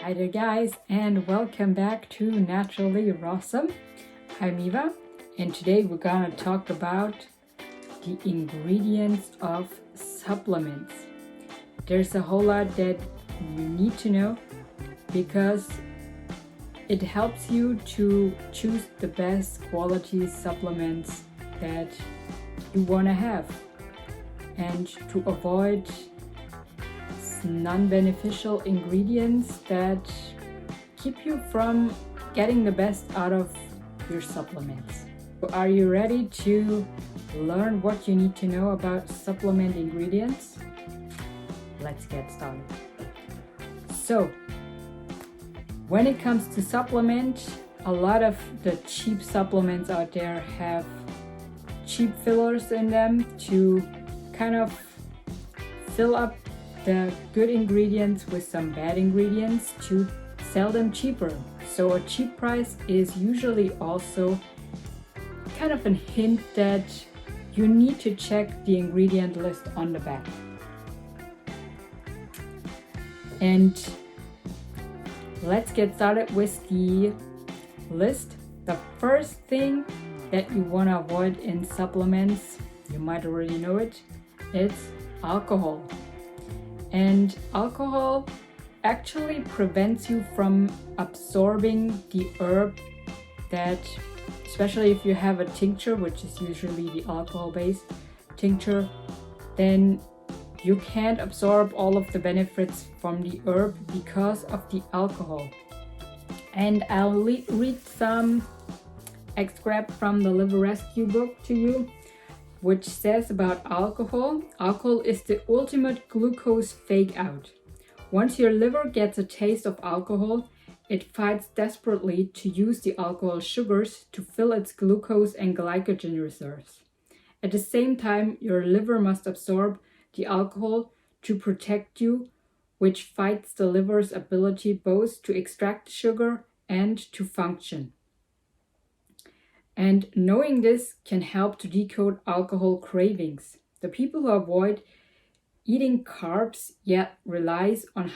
Hi there guys, and welcome back to Naturally Awesome. I'm Eva, and today we're gonna talk about the ingredients of supplements. There's a whole lot that you need to know because it helps you to choose the best quality supplements that you want to have and to avoid non-beneficial ingredients that keep you from getting the best out of your supplements. So are you ready to learn what you need to know about supplement ingredients? Let's get started. So, when it comes to supplement, a lot of the cheap supplements out there have cheap fillers in them to kind of fill up the good ingredients with some bad ingredients to sell them cheaper. So a cheap price is usually also kind of a hint that you need to check the ingredient list on the back. And let's get started with the list. The first thing that you want to avoid in supplements, you might already know it, it's alcohol. And alcohol actually prevents you from absorbing the herb that, especially if you have a tincture, which is usually the alcohol-based tincture, then you can't absorb all of the benefits from the herb because of the alcohol. And I'll read some extract from the Liver Rescue book to you, which says about alcohol. Alcohol is the ultimate glucose fake out. Once your liver gets a taste of alcohol, it fights desperately to use the alcohol sugars to fill its glucose and glycogen reserves. At the same time, your liver must absorb the alcohol to protect you, which fights the liver's ability both to extract sugar and to function. And knowing this can help to decode alcohol cravings. The people who avoid eating carbs yet relies on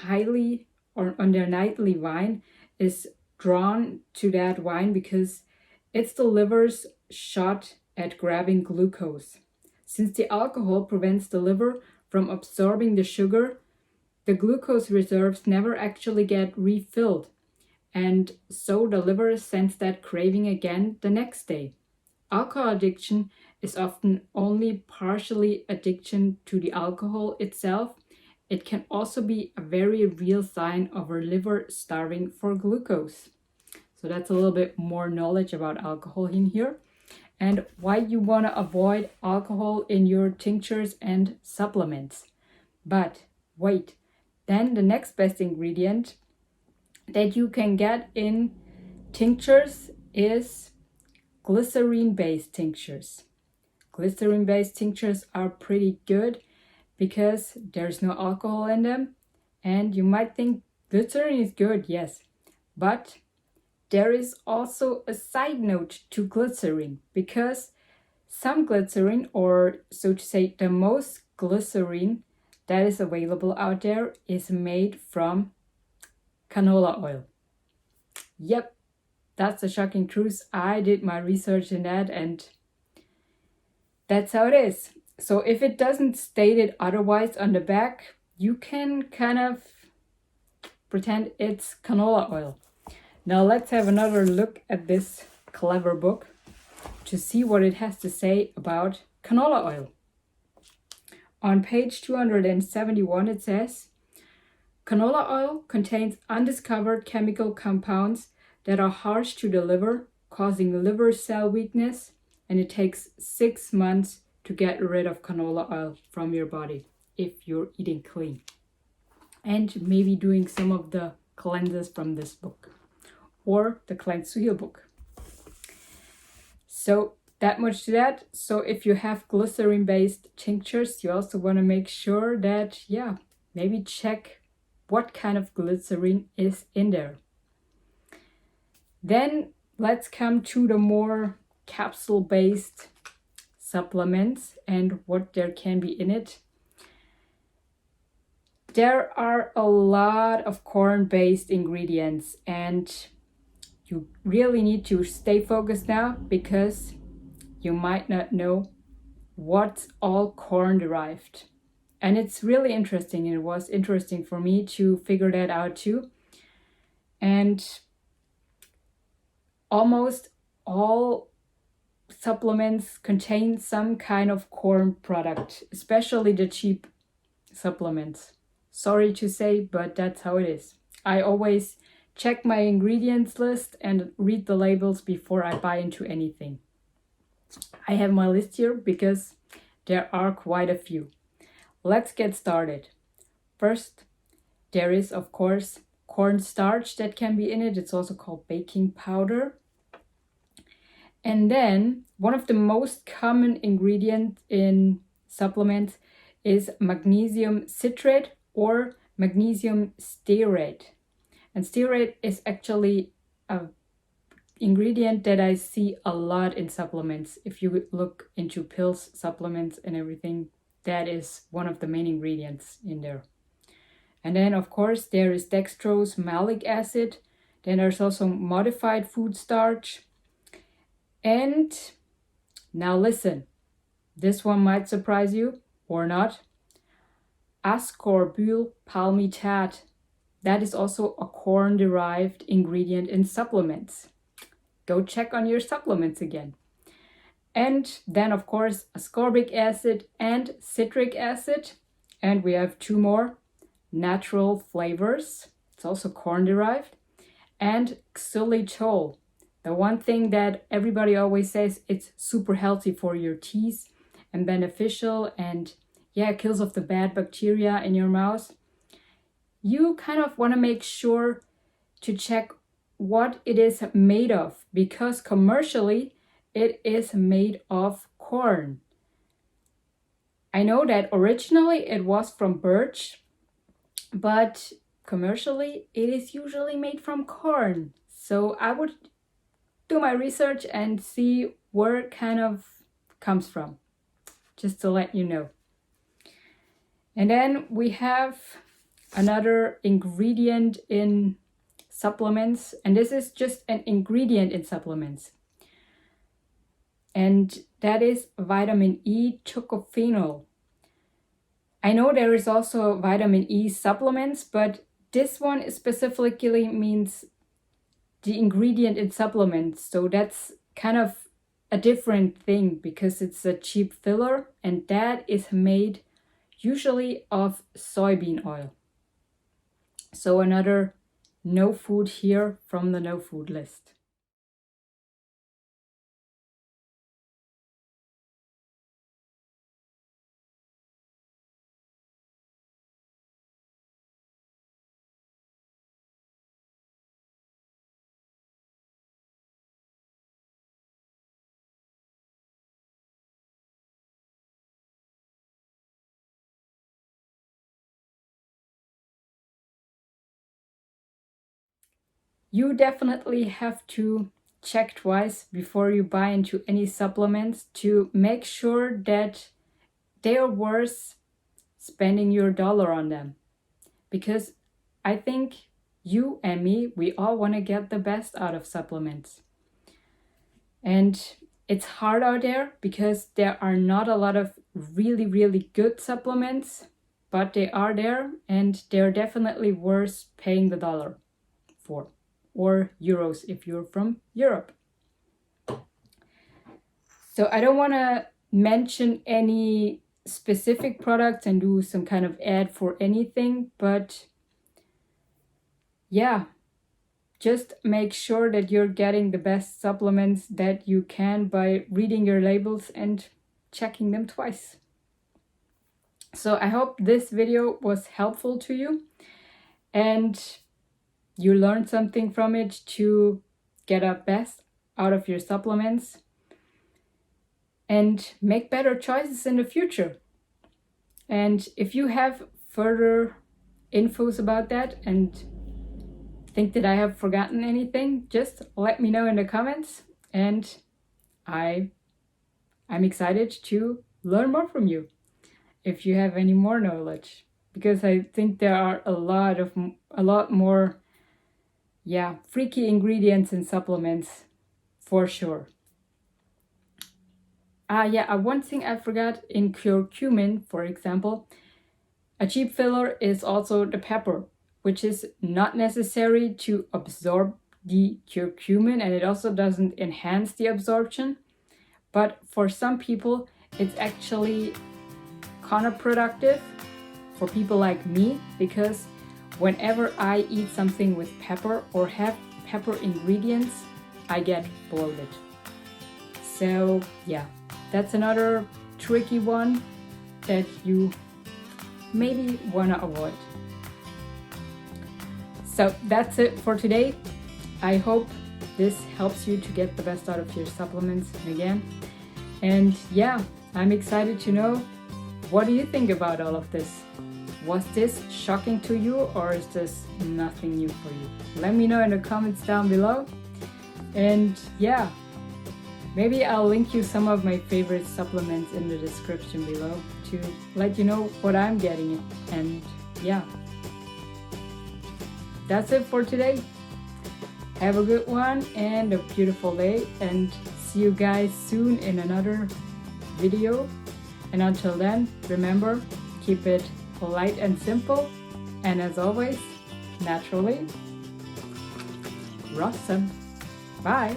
their nightly wine is drawn to that wine because it's the liver's shot at grabbing glucose. Since the alcohol prevents the liver from absorbing the sugar, the glucose reserves never actually get refilled. And so the liver sends that craving again the next day. Alcohol addiction is often only partially addiction to the alcohol itself. It can also be a very real sign of our liver starving for glucose. So that's a little bit more knowledge about alcohol in here and why you want to avoid alcohol in your tinctures and supplements. But wait, then the next best ingredient that you can get in tinctures is glycerine-based tinctures. Glycerine-based tinctures are pretty good because there's no alcohol in them. And you might think glycerin is good, yes. But there is also a side note to glycerin because some glycerin, or so to say, the most glycerin that is available out there is made from canola oil. Yep, that's the shocking truth. I did my research in that and that's how it is. So if it doesn't state it otherwise on the back, you can kind of pretend it's canola oil. Now let's have another look at this clever book to see what it has to say about canola oil. On page 271 it says, canola oil contains undiscovered chemical compounds that are harsh to the liver, causing liver cell weakness, and it takes 6 months to get rid of canola oil from your body if you're eating clean. And maybe doing some of the cleanses from this book or the Cleanse to Heal book. So that much to that. So if you have glycerin-based tinctures, you also want to make sure that, maybe check what kind of glycerin is in there. Then let's come to the more capsule-based supplements and what there can be in it. There are a lot of corn-based ingredients, and you really need to stay focused now because you might not know what's all corn derived. And it's really interesting, and it was interesting for me to figure that out too. And almost all supplements contain some kind of corn product, especially the cheap supplements. Sorry to say, but that's how it is. I always check my ingredients list and read the labels before I buy into anything. I have my list here because there are quite a few. Let's get started. First, there is, of course, cornstarch that can be in it. It's also called baking powder. And then one of the most common ingredients in supplements is magnesium citrate or magnesium stearate. And stearate is actually an ingredient that I see a lot in supplements. If you look into pills, supplements, and everything, that is one of the main ingredients in there. And then, of course, there is dextrose malic acid. Then there's also modified food starch. And now listen, this one might surprise you or not. Ascorbyl palmitate. That is also a corn-derived ingredient in supplements. Go check on your supplements again. And then, of course, ascorbic acid and citric acid. And we have two more natural flavors. It's also corn-derived. And xylitol. The one thing that everybody always says, it's super healthy for your teeth and beneficial, and yeah, kills off the bad bacteria in your mouth. You kind of want to make sure to check what it is made of, because commercially it is made of corn. I know that originally it was from birch, but commercially it is usually made from corn. So I would do my research and see where it kind of comes from, just to let you know. And then we have another ingredient in supplements, and this is just an ingredient in supplements, and that is vitamin E tocophenol. I know there is also vitamin E supplements, but this one specifically means the ingredient in supplements. So that's kind of a different thing because it's a cheap filler, and that is made usually of soybean oil. So another no food here from the no food list. You definitely have to check twice before you buy into any supplements to make sure that they are worth spending your dollar on them. Because I think you and me, we all want to get the best out of supplements. And it's hard out there because there are not a lot of really, really good supplements, but they are there, and they're definitely worth paying the dollar for, or euros if you're from Europe. So I don't want to mention any specific products and do some kind of ad for anything, but yeah, just make sure that you're getting the best supplements that you can by reading your labels and checking them twice. So I hope this video was helpful to you and you learned something from it to get a best out of your supplements and make better choices in the future. And if you have further infos about that and think that I have forgotten anything, just let me know in the comments, and I'm excited to learn more from you if you have any more knowledge. because I think there are a lot more, freaky ingredients in supplements for sure. One thing I forgot, in curcumin, for example, a cheap filler is also the pepper, which is not necessary to absorb the curcumin, and it also doesn't enhance the absorption. But for some people, it's actually counterproductive, for people like me, because whenever I eat something with pepper or have pepper ingredients, I get bloated. So yeah, that's another tricky one that you maybe wanna avoid. So that's it for today. I hope this helps you to get the best out of your supplements again. And yeah, I'm excited to know, what do you think about all of this? Was this shocking to you, or is this nothing new for you? Let me know in the comments down below. And yeah, maybe I'll link you some of my favorite supplements in the description below to let you know what I'm getting. And yeah, that's it for today. Have a good one and a beautiful day, and see you guys soon in another video. And until then, remember, keep it light and simple, and as always, naturally awesome. Bye.